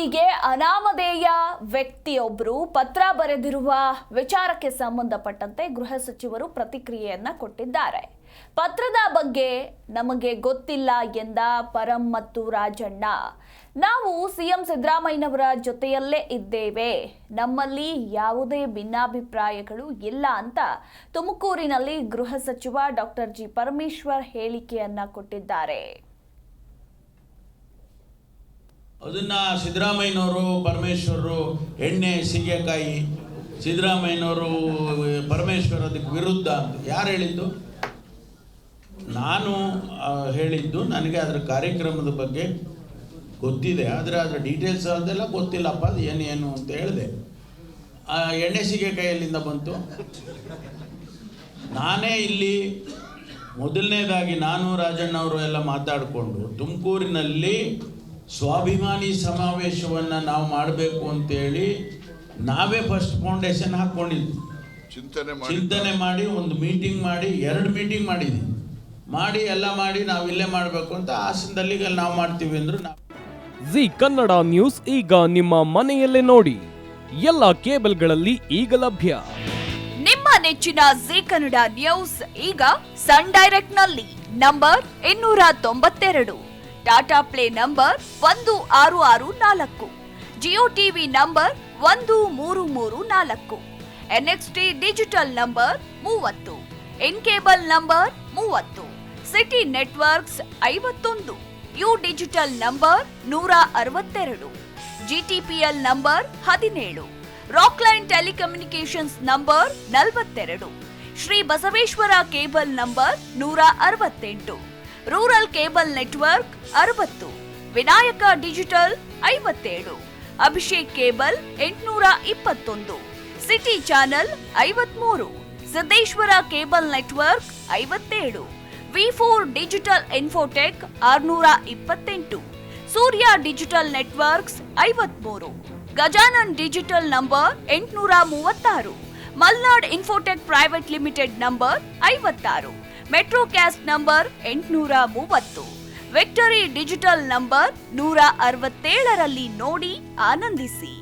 ಹೀಗೆ ಅನಾಮಧೇಯ ವ್ಯಕ್ತಿಯೊಬ್ಬರು ಪತ್ರ ಬರೆದಿರುವ ವಿಚಾರಕ್ಕೆ ಸಂಬಂಧಪಟ್ಟಂತೆ ಗೃಹ ಸಚಿವರು ಪ್ರತಿಕ್ರಿಯೆಯನ್ನ ಕೊಟ್ಟಿದ್ದಾರೆ. ಪತ್ರದ ಬಗ್ಗೆ ನಮಗೆ ಗೊತ್ತಿಲ್ಲ ಎಂದ ಪರಂ ಮತ್ತು ರಾಜಣ್ಣ, ನಾವು ಸಿಎಂ ಸಿದ್ದರಾಮಯ್ಯನವರ ಜೊತೆಯಲ್ಲೇ ಇದ್ದೇವೆ, ನಮ್ಮಲ್ಲಿ ಯಾವುದೇ ಭಿನ್ನಾಭಿಪ್ರಾಯಗಳು ಇಲ್ಲ ಅಂತ ತುಮಕೂರಿನಲ್ಲಿ ಗೃಹ ಸಚಿವ ಡಾಕ್ಟರ್ ಜಿ ಪರಮೇಶ್ವರ್ ಹೇಳಿಕೆಯನ್ನ ಕೊಟ್ಟಿದ್ದಾರೆ. ಅದನ್ನು ಸಿದ್ದರಾಮಯ್ಯನವರು ಪರಮೇಶ್ವರರು ಎಣ್ಣೆ ಸೀಗೆಕಾಯಿ, ಸಿದ್ದರಾಮಯ್ಯನವರು ಪರಮೇಶ್ವರ್ ಅದಕ್ಕೆ ವಿರುದ್ಧ ಅಂತ ಯಾರು ಹೇಳಿದ್ದು? ನಾನು ಹೇಳಿದ್ದು ನನಗೆ ಅದರ ಕಾರ್ಯಕ್ರಮದ ಬಗ್ಗೆ ಗೊತ್ತಿದೆ, ಆದರೆ ಅದರ ಡೀಟೇಲ್ಸ್ ಅದೆಲ್ಲ ಗೊತ್ತಿಲ್ಲಪ್ಪ, ಅದು ಏನು ಅಂತ ಹೇಳಿದೆ. ಎಣ್ಣೆ ಸೀಗೆಕಾಯಿಯಲ್ಲಿಂದ ಬಂತು. ನಾನೇ ಇಲ್ಲಿ ಮೊದಲನೇದಾಗಿ ನಾನು ರಾಜಣ್ಣವರು ಎಲ್ಲ ಮಾತಾಡಿಕೊಂಡು ತುಮಕೂರಿನಲ್ಲಿ ಸ್ವಾಭಿಮಾನಿ ಸಮಾವೇಶವನ್ನು ನಾವು ಮಾಡಬೇಕು ಅಂತೇಳಿ ನಾವೇ ಫಸ್ಟ್ ಫೌಂಡೇಶನ್ ಹಾಕ್ಕೊಂಡಿದ್ವಿ. ಚಿಂತನೆ ಮಾಡಿ ಒಂದು ಮೀಟಿಂಗ್ ಮಾಡಿ 2 ಮೀಟಿಂಗ್ ಮಾಡಿ ಎಲ್ಲ ಮಾಡಿ ನಾವು ಇಲ್ಲೇ ಮಾಡಬೇಕು ಅಂತ ಹಾಸನದಲ್ಲಿ ನಾವು ಮಾಡ್ತೀವಿ ಅಂದ್ರು. ಜಿ ಕನ್ನಡ ನ್ಯೂಸ್ ಈಗ ನಿಮ್ಮ ಮನೆಯಲ್ಲೇ ನೋಡಿ, ಎಲ್ಲ ಕೇಬಲ್ಗಳಲ್ಲಿ ಈಗ ಲಭ್ಯ. ನಿಮ್ಮ ನೆಚ್ಚಿನ ಜಿ ಕನ್ನಡ ನ್ಯೂಸ್ ಈಗ ಸನ್ ಡೈರೆಕ್ಟ್ ನಲ್ಲಿ number 292, Tata play number 1664, Jio TV number 1334, NXT digital number 30, in cable number 30, City networks 51, U digital number 162, GTPL number 17, Rockline telecommunications number 42, Shri Basaveshwara cable number 168, rural cable network 60, Vinayaka digital 57, Abhishek cable 821, City channel 53, Siddeshwara cable network 57, ವಿ4 digital infotech 628, Surya digital networks 53, Gajanan digital number 836, Malnad infotech private limited number 56, Metrocast number 830, Victory digital number 167ರಲ್ಲಿ ನೋಡಿ ಆನಂದಿಸಿ.